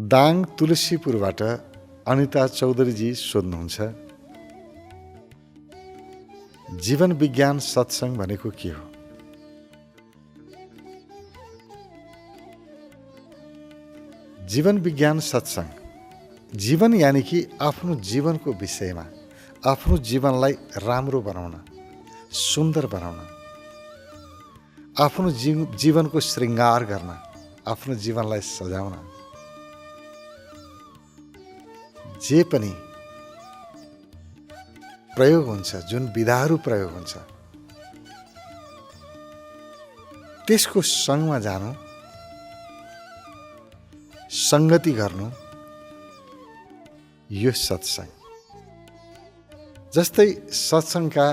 दाङ तुलसीपुरबाट अनिता चौधरीजी सोध्नुहुन्छ, जीवन विज्ञान सत्संग भनेको के हो? जीवन विज्ञान सत्संग, जीवन यानि कि आफ्नो जीवनको विषयमा आफ्नो जीवनलाई राम्रो बनाउन, सुन्दर बनाउन, आफ्नो जीवनको श्रृङ्गार गर्न, आफ्नो जीवनलाई सजाउन, जे पनि प्रयोग हुन्छ, जुन विधाहरू प्रयोग हुन्छ, त्यसको सँगमा जानु, संगति गर्नु, यो सत्संग। जस्तै सत्संगका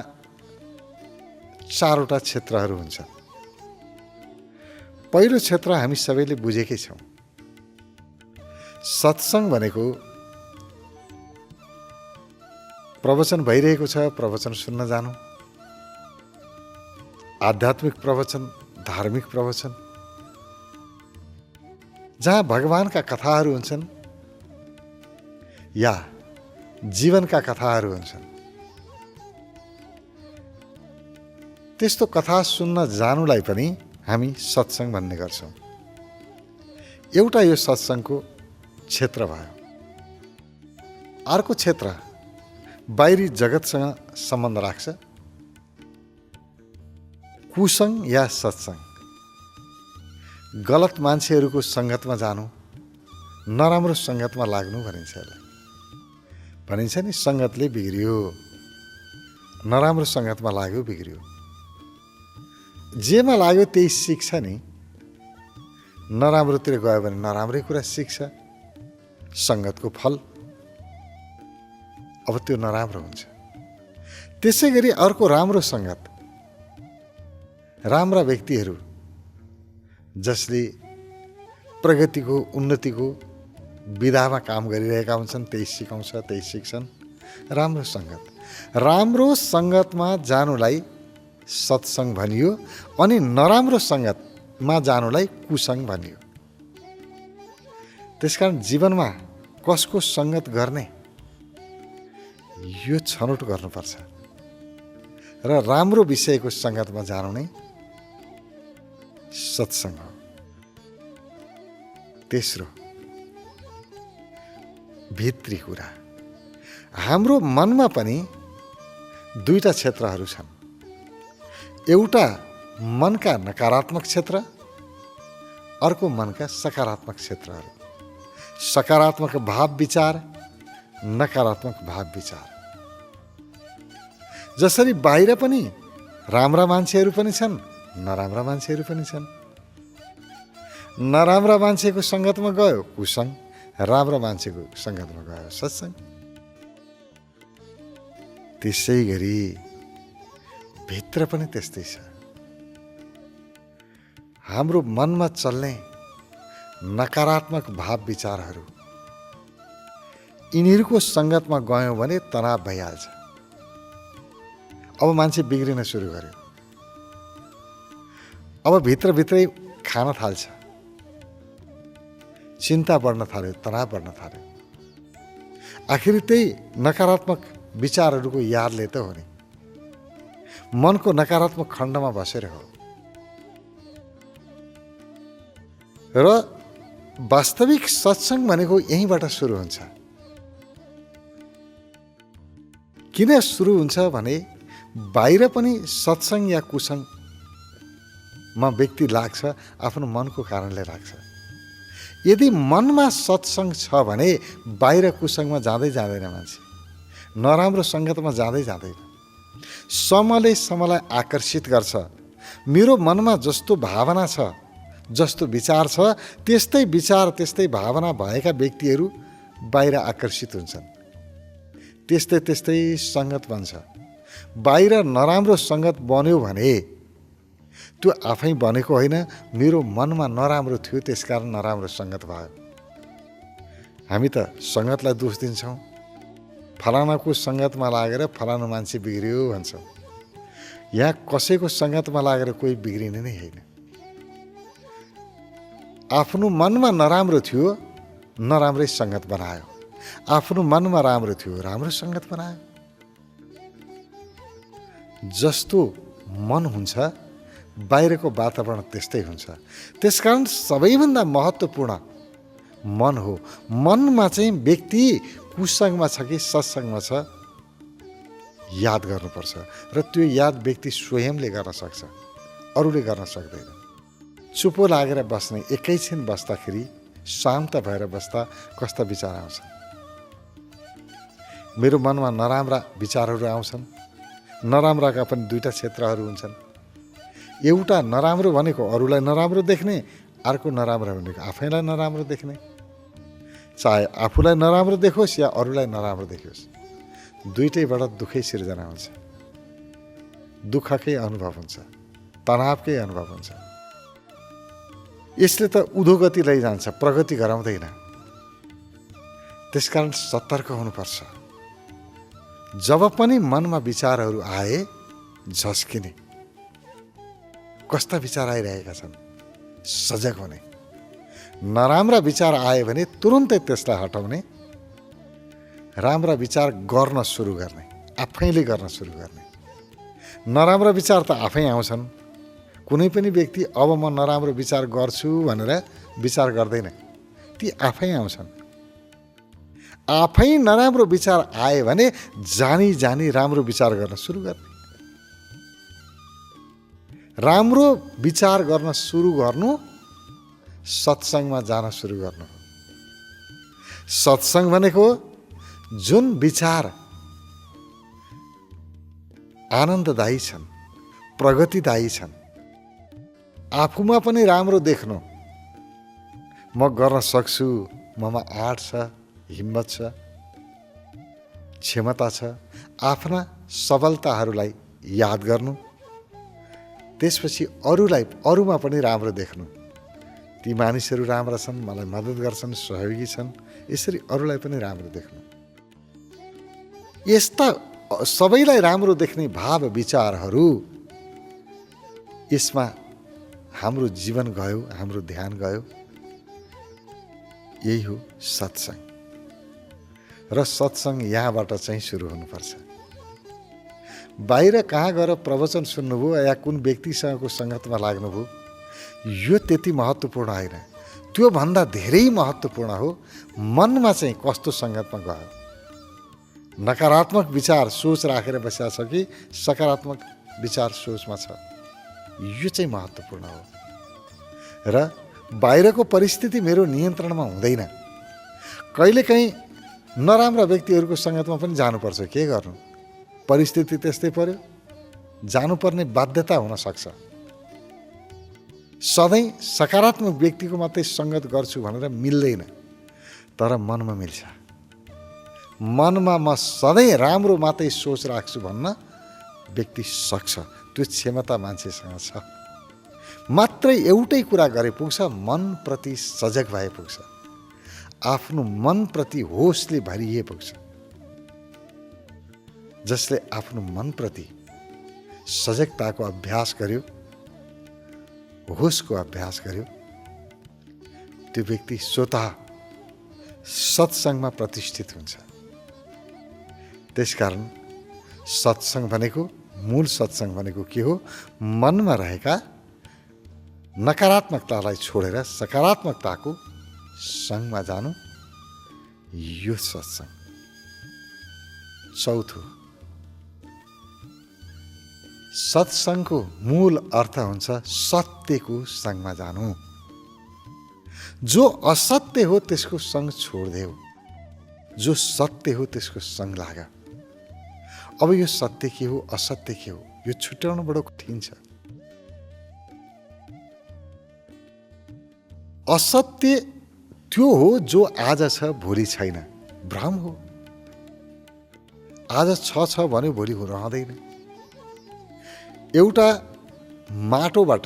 4वटा क्षेत्रहरू हुन्छन्। पहिलो क्षेत्र हामी सबैले बुझेकै छौँ। सत्संग भनेको प्रवचन भइरहेको छ, प्रवचन सुन्न जानु, आध्यात्मिक प्रवचन, धार्मिक प्रवचन, जहाँ भगवानका कथाहरू हुन्छन् या जीवनका कथाहरू हुन्छन्। त्यस्तो कथा सुन्न जानुलाई पनि हामी सत्संग भन्ने गर्छौँ। एउटा यो सत्संगको क्षेत्र भयो। अर्को क्षेत्र बाहिरी जगतसँग सम्बन्ध राख्छ, कुसंग या सत्संग। गलत मान्छेहरूको सङ्गतमा जानु, नराम्रो सङ्गतमा लाग्नु भनिन्छ यसलाई। भनिन्छ नि, सङ्गतले बिग्रियो, नराम्रो सङ्गतमा लाग्यो बिग्रियो। जेमा लाग्यो त्यही सिक्छ नि। नराम्रोतिर गयो भने नराम्रै कुरा सिक्छ, सङ्गतको फल अब त्यो नराम्रो हुन्छ। त्यसै गरी अर्को राम्रो सङ्गत, राम्रा व्यक्तिहरू जसले प्रगतिको, उन्नतिको विधामा काम गरिरहेका हुन्छन्, त्यही सिकाउँछ, त्यही सिक्छन्। राम्रो सङ्गत, राम्रो सङ्गतमा जानुलाई सत्संग भनियो, अनि नराम्रो सङ्गतमा जानुलाई कुसंग भनियो। त्यसकारण जीवनमा कसको सङ्गत गर्ने यो छनौट गर्नुपर्छ र राम्रो विषयको सङ्गतमा जानु नै सत्संग हो। तेस्रो, भित्री कुरा। हाम्रो मनमा पनि 2टा क्षेत्रहरू छन्। एउटा मनका नकारात्मक क्षेत्र, अर्को मनका सकारात्मक क्षेत्रहरू। सकारात्मक भाव विचार, नकारात्मक भाव विचार। जसरी बाहिर पनि राम्रा मान्छेहरू पनि छन्, नराम्रा मान्छेहरू पनि छन्। नराम्रा मान्छेको सङ्गतमा गयो कुसंग, राम्रो मान्छेको सङ्गतमा गयो सत्संग। त्यसै गरी भित्र पनि त्यस्तै छ। हाम्रो मनमा चल्ने नकारात्मक भाव विचारहरू, यिनीहरूको सङ्गतमा गयौँ भने तनाव भइहाल्छ। अब मान्छे बिग्रिन सुरु गर्यो, अब भित्रभित्रै खान थाल्छ, चिन्ता बढ्न थाल्यो, तनाव बढ्न थाल्यो। आखिर त्यही नकारात्मक विचारहरूको यादले त हो नि, मनको नकारात्मक खण्डमा बसेर हो। र वास्तविक सत्संग भनेको यहीँबाट सुरु हुन्छ। किन सुरु हुन्छ भने बाहिर पनि सत्संग या कुसंगमा व्यक्ति लाग्छ, आफ्नो मनको कारणले लाग्छ। यदि मनमा सत्संग छ भने बाहिर कुसंगमा जाँदै जाँदैन मान्छे, नराम्रो सङ्गतमा जाँदै जाँदैन। समले समलाई आकर्षित गर्छ। मेरो मनमा जस्तो भावना छ, जस्तो विचार छ, त्यस्तै विचार, त्यस्तै भावना भएका व्यक्तिहरू बाहिर आकर्षित हुन्छन्। त्यस्तै त्यस्तै सङ्गत बन्छ। बाहिर नराम्रो सङ्गत बन्यो भने त्यो आफै बनेको होइन, मेरो मनमा नराम्रो थियो, त्यसकारण नराम्रो सङ्गत भयो। हामी त सङ्गतलाई दोष दिन्छौँ। फलानाको सङ्गतमा लागेर फलाना मान्छे बिग्रियो भन्छौँ। यहाँ कसैको सङ्गतमा लागेर कोही बिग्रिने नै होइन। आफ्नो मनमा नराम्रो थियो, नराम्रै सङ्गत बनायो। आफ्नो मनमा राम्रो थियो, राम्रो सङ्गत बनायो। जस्तो मन हुन्छ बाहिरको वातावरण त्यस्तै हुन्छ। त्यसकारण सबैभन्दा महत्त्वपूर्ण मन हो। मनमा चाहिँ व्यक्ति कुसङ्गमा छ कि सत्सङ्गमा छ याद गर्नुपर्छ र त्यो याद व्यक्ति स्वयंले गर्न सक्छ, अरूले गर्न सक्दैन। चुपो लागेर बस्ने, एकैछिन बस्दाखेरि शान्त भएर बस्दा कस्ता विचार आउँछन्। मेरो मनमा नराम्रा विचारहरू आउँछन्। नराम्राका पनि दुईटा क्षेत्रहरू हुन्छन्। एउटा नराम्रो भनेको अरूलाई नराम्रो देख्ने, अर्को नराम्रो भनेको आफैलाई नराम्रो देख्ने। चाहे आफूलाई नराम्रो देखोस् या अरूलाई नराम्रो देखोस्, दुईटैबाट दुःखै सिर्जना हुन्छ, दुःखकै अनुभव हुन्छ, तनावकै अनुभव हुन्छ। यसले त उधोगति लैजान्छ, प्रगति गराउँदैन। त्यसकारण सतर्क हुनुपर्छ। जब पनि मनमा विचारहरू आए झस्किने, कस्ता विचार आइरहेका छन् सजग हुने। नराम्रा विचार आए भने तुरुन्तै त्यसलाई हटाउने, राम्रा विचार गर्न सुरु गर्ने, आफैले गर्न सुरु गर्ने। नराम्रा विचार त आफै आउँछन्। कुनै पनि व्यक्ति अब म नराम्रो विचार गर्छु भनेर विचार गर्दैन, ती आफै आउँछन्। आफै नराम्रो विचार आए भने जानी जानी राम्रो विचार गर्न सुरु गर्ने। राम्रो विचार गर्न सुरु गर्नु सत्सङ्गमा जान सुरु गर्नु हो। सत्सङ्ग भनेको जुन विचार आनन्ददायी छन्, प्रगतिदायी छन्, आफूमा पनि राम्रो देख्नु, म गर्न सक्छु, ममा आँट छ, हिम्मत छ, क्षमता छ, आफ्ना सफलताहरूलाई याद गर्नु। त्यसपछि अरूमा पनि राम्रो देख्नु। ती मानिसहरू राम्रा छन्, मलाई मद्दत गर्छन्, सहयोगी छन्, यसरी अरूलाई पनि राम्रो देख्नु। यस्ता सबैलाई राम्रो देख्ने भाव विचारहरू, यसमा हाम्रो जीवन गयो, हाम्रो ध्यान गयो। यही हो सत्सङ्ग। र सत्सङ्ग यहाँबाट चाहिँ सुरु हुनुपर्छ। बाहिर कहाँ गएर प्रवचन सुन्नुभयो या कुन व्यक्तिसँगको सङ्गतमा लाग्नुभयो, यो त्यति महत्त्वपूर्ण होइन। त्योभन्दा धेरै महत्त्वपूर्ण हो मनमा चाहिँ कस्तो सङ्गतमा गयो। नकारात्मक विचार सोच राखेर बसेको छ कि सकारात्मक विचार सोचमा छ, यो चाहिँ महत्त्वपूर्ण हो। र बाहिरको परिस्थिति मेरो नियन्त्रणमा हुँदैन। कहिलेकाहीँ नराम्रा व्यक्तिहरूको सङ्गतमा पनि जानुपर्छ। के गर्नु, परिस्थिति त्यस्तै पर्यो, जानुपर्ने बाध्यता हुनसक्छ। सधैँ सकारात्मक व्यक्तिको मात्रै सङ्गत गर्छु भनेर मिल्दैन, तर मनमा मिल्छ। मनमा म सधैँ राम्रो मात्रै सोच राख्छु भन्न व्यक्ति सक्छ। त्यो क्षमता मान्छेसँग छ। मात्रै एउटै कुरा गरे पुग्छ, मनप्रति सजग भए पुग्छ, आफ्नो मनप्रति होसले भरिए पुग्छ। जसले आफ्नो मनप्रति सजगताको अभ्यास गर्यो, होसको अभ्यास गर्यो, त्यो व्यक्ति स्वतः सत्सङ्गमा प्रतिष्ठित हुन्छ। त्यसकारण सत्सङ्ग भनेको, मूल सत्सङ्ग भनेको के हो? मनमा रहेका नकारात्मकतालाई छोडेर सकारात्मकताको सङ्गमा जानु, यो सत्सङ्ग। चौथो, सत्सङ्गको मूल अर्थ हुन्छ सत्यको सङ्गमा जानु। जो असत्य हो त्यसको सङ्ग छोडिदेऊ, जो सत्य हो त्यसको सङ्ग लाग। अब यो सत्य के हो, असत्य के हो, यो छुट्याउन बडो कठिन छ। असत्य त्यो हो जो आज छ भोलि छैन, भ्रम हो। आज छ भन्यो भोलि रहँदैन। एउटा माटोबाट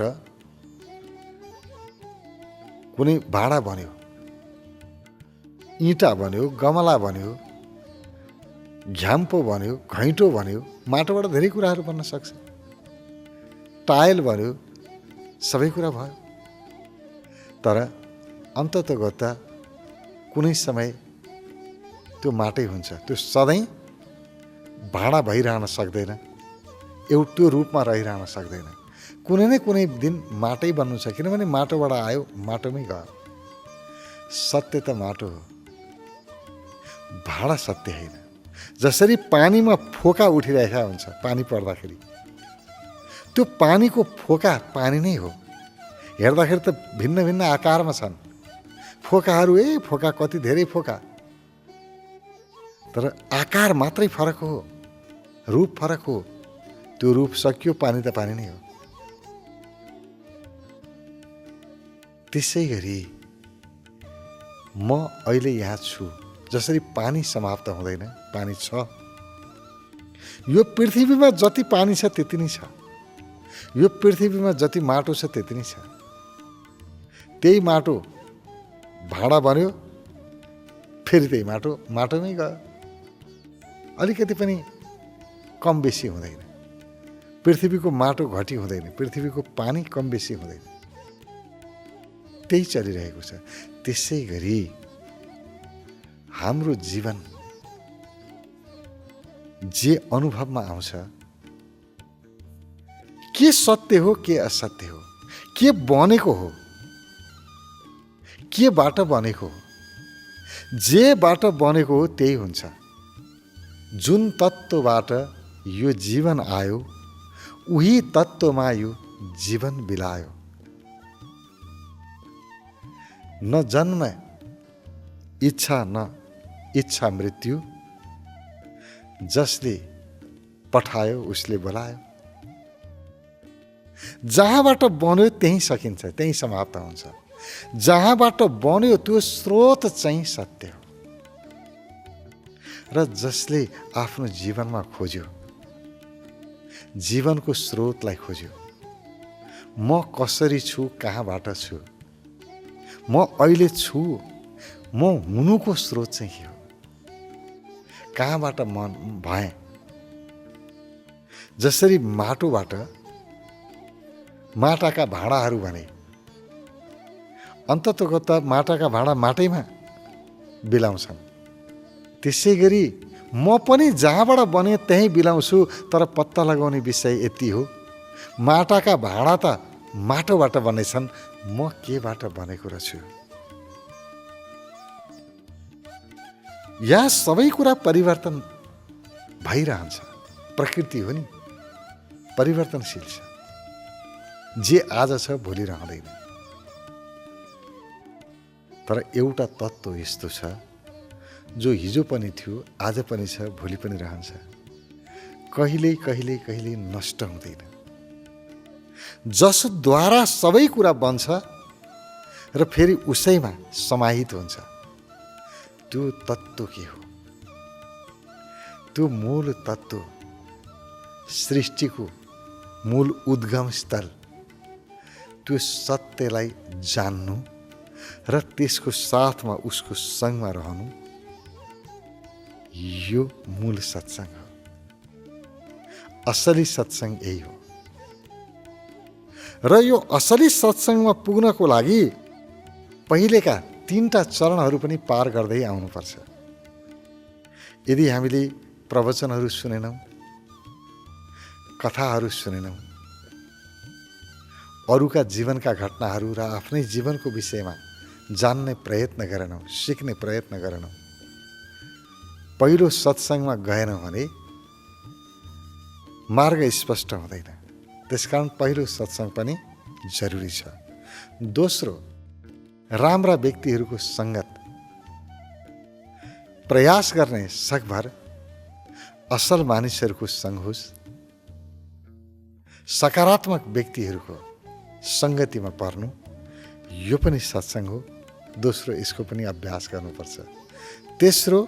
कुनै भाँडा बन्यो, इँटा बन्यो, गमला बन्यो, झ्याम्पो बन्यो, घैँटो बन्यो, माटोबाट धेरै कुराहरू बन्न सक्छ। टाइल बन्यो, सबै कुरा भयो। तर अन्ततगत कुनै समय त्यो माटै हुन्छ। त्यो सधैँ भाँडा भइरहन सक्दैन, त्यो रूपमा रहिरहन सक्दैन। कुनै न कुनै दिन माटै बन्नु छ, किनभने माटोबाट आयो, माटोमै गयो। सत्य त माटो हो, भाँडा सत्य होइन। जसरी पानीमा फोका उठिरहेका हुन्छ पानी पर्दाखेरि, त्यो पानीको फोका पानी नै हो। हेर्दाखेरि त भिन्न भिन्न आकारमा छन् फोकाहरू, फोका कति धेरै फोका, तर आकार मात्रै फरक हो, रूप फरक हो। त्यो रूप सकियो, पानी त पानी नै हो। त्यसै गरी म अहिले यहाँ छु, जसरी पानी समाप्त हुँदैन, पानी छ। यो पृथ्वीमा जति पानी छ त्यति नै छ, यो पृथ्वीमा जति माटो छ त्यति नै छ। त्यही माटो भाँडा बन्यो, फेरि त्यही माटो माटोमै गयो। अलिकति पनि कम बेसी हुँदैन। पृथ्वीको माटो घटी हुँदैन, पृथ्वीको पानी कम बेसी हुँदैन, त्यही चलिरहेको छ। त्यसै गरी हाम्रो जीवन जे अनुभवमा आउँछ, के सत्य हो के असत्य हो, के बनेको हो केबाट बनेको हो, जेबाट बनेको हो त्यही हुन्छ। जुन तत्त्वबाट यो जीवन आयो, उही तत्त्वमा यो जीवन बिलायो। न जन्म इच्छा, न इच्छा मृत्यु, जसले पठायो उसले बोलायो। जहाँबाट बन्यो त्यही सकिन्छ, त्यही समाप्त हुन्छ। जहाँबाट बन्यो त्यो स्रोत चाहिँ सत्य हो। र जसले आफ्नो जीवनमा खोज्यो, जीवनको स्रोतलाई खोज्यो, म कसरी छु, कहाँबाट छु, म अहिले छु, म हुनुको स्रोत चाहिँ के हो, कहाँबाट म भएँ। जसरी माटोबाट माटाका भाँडाहरू बने, अन्ततोगत माटाका भाँडा माटैमा बिलाउँछन्। त्यसै गरी म पनि जहाँबाट बने त्यहीँ बिलाउँछु, तर पत्ता लगाउने विषय यति हो, माटाका भाँडा त माटोबाट बनेछन्, म केबाट बनेको रहेछु। यहाँ सबै कुरा परिवर्तन भइरहन्छ। प्रकृति हो नि, परिवर्तनशील छ। जे आज छ भोलि रहँदैन। तर एउटा तत्त्व यस्तो छ, जो हिजो पनि थियो, आज पनि छ, भोलि पनि रहन्छ। कहिल्यै कहिल्यै कहिल्यै नष्ट हुँदैन। जसद्वारा सबै कुरा बन्छ र फेरि उसैमा समाहित हुन्छ। त्यो तत्त्व के हो? त्यो मूल तत्त्व, सृष्टिको मूल उद्गम स्थल, त्यो सत्यलाई जान्नु र त्यसको साथमा उसको सँगमा रहनु, यो मूल सत्संग हो। असली सत्संग यही हो। र यो असली सत्संगमा पुग्नको लागि पहिलेका 3टा चरणहरू पनि पार गर्दै आउनुपर्छ। यदि हामीले प्रवचनहरू सुनेनौँ, कथाहरू सुनेनौँ, अरूका जीवनका घटनाहरू र आफ्नै जीवनको विषयमा जान्ने प्रयत्न गरेनौँ, सिक्ने प्रयत्न गरेनौँ, पहिलो सत्संगमा गएनौँ भने मार्ग स्पष्ट हुँदैन। त्यसकारण पहिलो सत्संग पनि जरुरी छ। दोस्रो, राम्रा व्यक्तिहरूको सङ्गत, प्रयास गर्ने सकभर असल मानिसहरूको सङ्ग होस्, सकारात्मक व्यक्तिहरूको सङ्गतिमा पर्नु, यो पनि सत्संग हो। दोस्रो, यसको पनि अभ्यास गर्नुपर्छ। तेस्रो,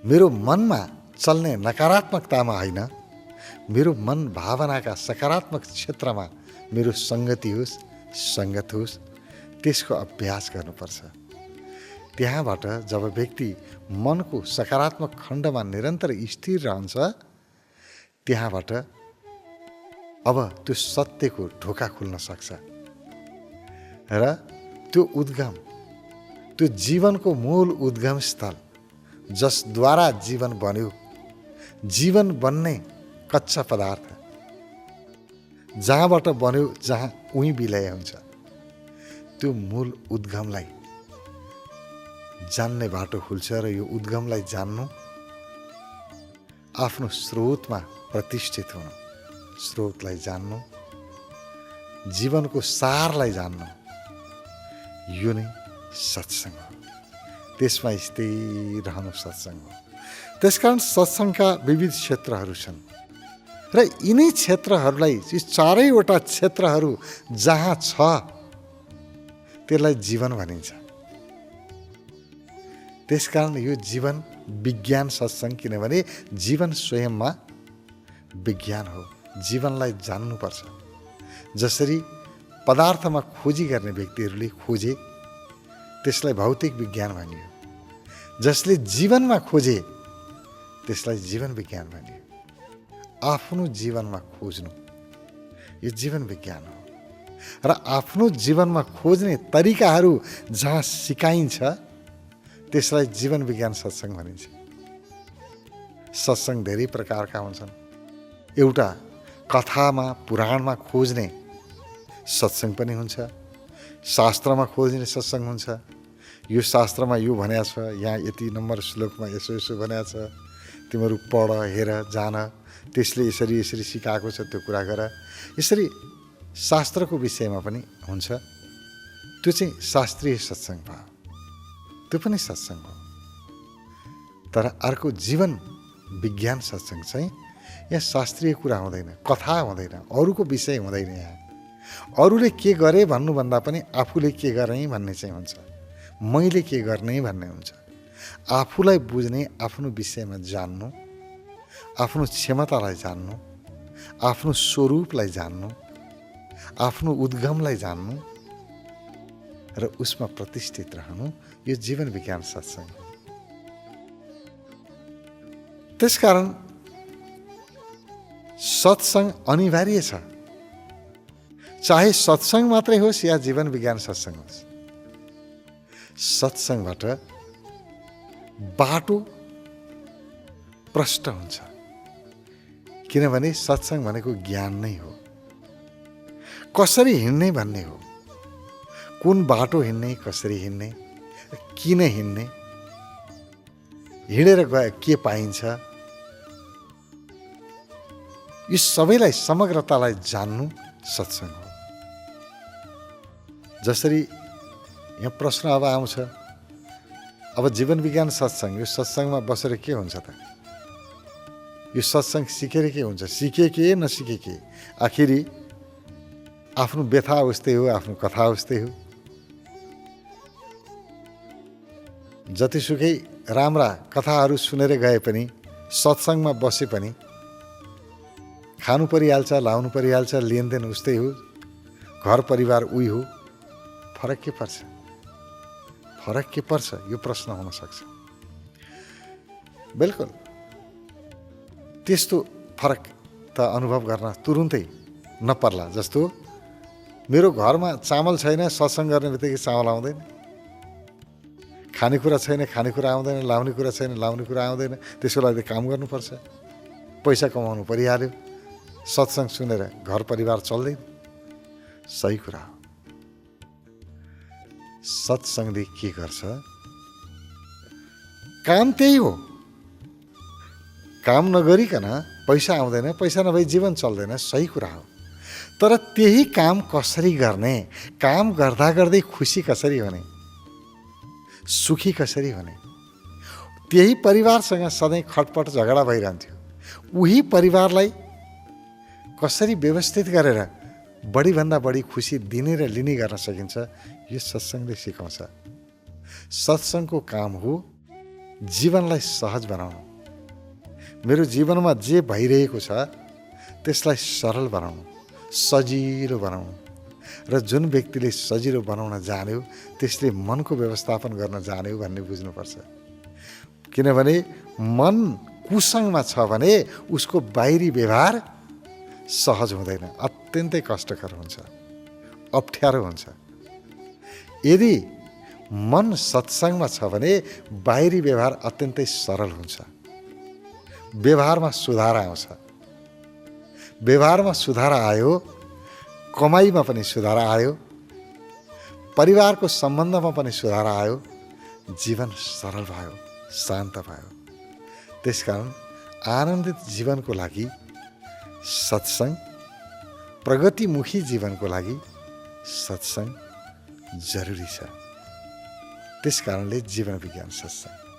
मेरो मनमा चल्ने नकारात्मकतामा होइन, मेरो मन भावनाका सकारात्मक क्षेत्रमा मेरो सङ्गति होस्, सङ्गत होस्, त्यसको अभ्यास गर्नुपर्छ। त्यहाँबाट जब व्यक्ति मनको सकारात्मक खण्डमा निरन्तर स्थिर रहन्छ, त्यहाँबाट अब त्यो सत्यको ढोका खुल्न सक्छ र त्यो उद्गम त्यो जीवनको मूल उद्गम स्थल जसद्वारा जीवन बन्यो, जीवन बन्ने कच्चा पदार्थ जहाँबाट बन्यो, जहाँ उही विलय हुन्छ, त्यो मूल उद्गमलाई जान्ने बाटो खुल्छ। र यो उद्गमलाई जान्नु, आफ्नो स्रोतमा प्रतिष्ठित हुनु, स्रोतलाई जान्नु, जीवनको सारलाई जान्नु, यो नै सत्सङ्ग हो। त्यसमा स्थिर रहनु सत्सङ्ग हो। त्यसकारण सत्सङ्गका विविध क्षेत्रहरू छन् र यिनै क्षेत्रहरूलाई, यी चारैवटा क्षेत्रहरू जहाँ छ त्यसलाई जीवन भनिन्छ। त्यसकारण यो जीवन विज्ञान सत्सङ्ग, किनभने जीवन स्वयंमा विज्ञान हो। जीवनलाई जान्नुपर्छ। जसरी पदार्थमा खोजी गर्ने व्यक्तिहरूले खोजे, त्यसलाई भौतिक विज्ञान भनियो। जसले जीवनमा खोजे, त्यसलाई जीवन विज्ञान भनियो। आफ्नो जीवनमा खोज्नु, यो जीवन विज्ञान हो। र आफ्नो जीवनमा खोज्ने तरिकाहरू जहाँ सिकाइन्छ, त्यसलाई जीवन विज्ञान सत्सङ्ग भनिन्छ। सत्सङ्ग धेरै प्रकारका हुन्छन्। एउटा कथामा, पुराणमा खोज्ने सत्सङ्ग पनि हुन्छ। शास्त्रमा खोज्ने सत्सङ्ग हुन्छ। यो शास्त्रमा यो भनेको छ, यहाँ यति नम्बर श्लोकमा यसो यसो भनेको छ, तिमीहरू पढ, हेर, जान, त्यसले यसरी यसरी सिकाएको छ, त्यो कुरा गर। यसरी शास्त्रको विषयमा पनि हुन्छ। त्यो चाहिँ शास्त्रीय सत्सङ्ग भयो, त्यो पनि सत्सङ्ग हो। तर अर्को जीवन विज्ञान सत्सङ्ग चाहिँ यहाँ शास्त्रीय कुरा हुँदैन, कथा हुँदैन, अरूको विषय हुँदैन। यहाँ अरूले के गरे भन्नुभन्दा पनि आफूले के गरेँ भन्ने चाहिँ हुन्छ। मैले के गर्ने भन्ने हुन्छ। आफूलाई बुझ्ने, आफ्नो विषयमा जान्नु, आफ्नो क्षमतालाई जान्नु, आफ्नो स्वरूपलाई जान्नु, आफ्नो उद्गमलाई जान्नु र उसमा प्रतिष्ठित रहनु, यो जीवन विज्ञान सत्सङ्ग हो। त्यसकारण सत्सङ्ग अनिवार्य छ। चाहे सत्सङ्ग मात्रै होस् या जीवन विज्ञान सत्सङ्ग होस्, सत्सङ्गबाट बाटो प्रष्ट हुन्छ। किनभने सत्सङ्ग भनेको ज्ञान नै हो। कसरी हिँड्ने भन्ने हो। कुन बाटो हिँड्ने, कसरी हिँड्ने, किन हिँड्ने, हिँडेर गए के पाइन्छ, यो सबैलाई, समग्रतालाई जान्नु सत्सङ्ग हो। जसरी यहाँ प्रश्न अब आउँछ, अब जीवन विज्ञान सत्सङ्ग, यो सत्सङ्गमा बसेर के हुन्छ त? यो सत्सङ्ग सिकेर के हुन्छ? सिके के नसिके के? आखिरी आफ्नो व्यथा उस्तै हो, आफ्नो कथा उस्तै हो। जतिसुकै राम्रा कथाहरू सुनेर गए पनि, सत्सङ्गमा बसे पनि खानु परिहाल्छ, लाउनु परिहाल्छ, लेनदेन उस्तै हो, घर परिवार उही हो। फरक के पर्छ? फरक के पर्छ? यो प्रश्न हुन सक्छ। बिल्कुल त्यस्तो फरक त अनुभव गर्न तुरुन्तै नपर्ला। जस्तो मेरो घरमा चामल छैन, सत्सङ्ग गर्ने बित्तिकै चामल आउँदैन। खानेकुरा छैन, खानेकुरा आउँदैन। लाउने कुरा छैन, लाउने कुरा आउँदैन। त्यसको लागि काम गर्नुपर्छ, पैसा कमाउनु परिहाल्यो। सत्सङ्ग सुनेर घर परिवार चल्दैन। सही कुरा हो। सत्सङ्गले के गर्छ? काम त्यही हो। काम नगरिकन पैसा आउँदैन, पैसा नभई जीवन चल्दैन। सही कुरा हो। तर त्यही काम कसरी गर्ने, काम गर्दा गर्दै खुसी कसरी हुने, सुखी कसरी हुने, त्यही परिवारसँग सधैँ खटपट झगडा भइरहन्थ्यो, उही परिवारलाई कसरी व्यवस्थित गरेर बढीभन्दा बढी खुसी दिने र लिने गर्न सकिन्छ, यो सत्सङ्गले सिकाउँछ। सत्सङ्गको काम हो जीवनलाई सहज बनाउनु। मेरो जीवनमा जे भइरहेको छ त्यसलाई सरल बनाउनु, सजिलो बनाउनु। र जुन व्यक्तिले सजिलो बनाउन जान्यो, त्यसले मनको व्यवस्थापन गर्न जान्यो भन्ने बुझ्नुपर्छ। किनभने मन कुसङ्गमा छ भने उसको बाहिरी व्यवहार सहज हुँदैन, अत्यन्तै कष्टकर हुन्छ, अप्ठ्यारो हुन्छ। यदि मन सत्सङ्गमा छ भने बाहिरी व्यवहार अत्यन्तै सरल हुन्छ। व्यवहारमा सुधार आउँछ। व्यवहारमा सुधार आयो, कमाइमा पनि सुधार आयो, परिवारको सम्बन्धमा पनि सुधार आयो, जीवन सरल भयो, शान्त भयो। त्यसकारण आनन्दित जीवनको लागि सत्सङ्ग, प्रगतिमुखी जीवनको लागि सत्सङ्ग जरुरी छ। त्यसकारणले जीवन विज्ञान सत्सङ्ग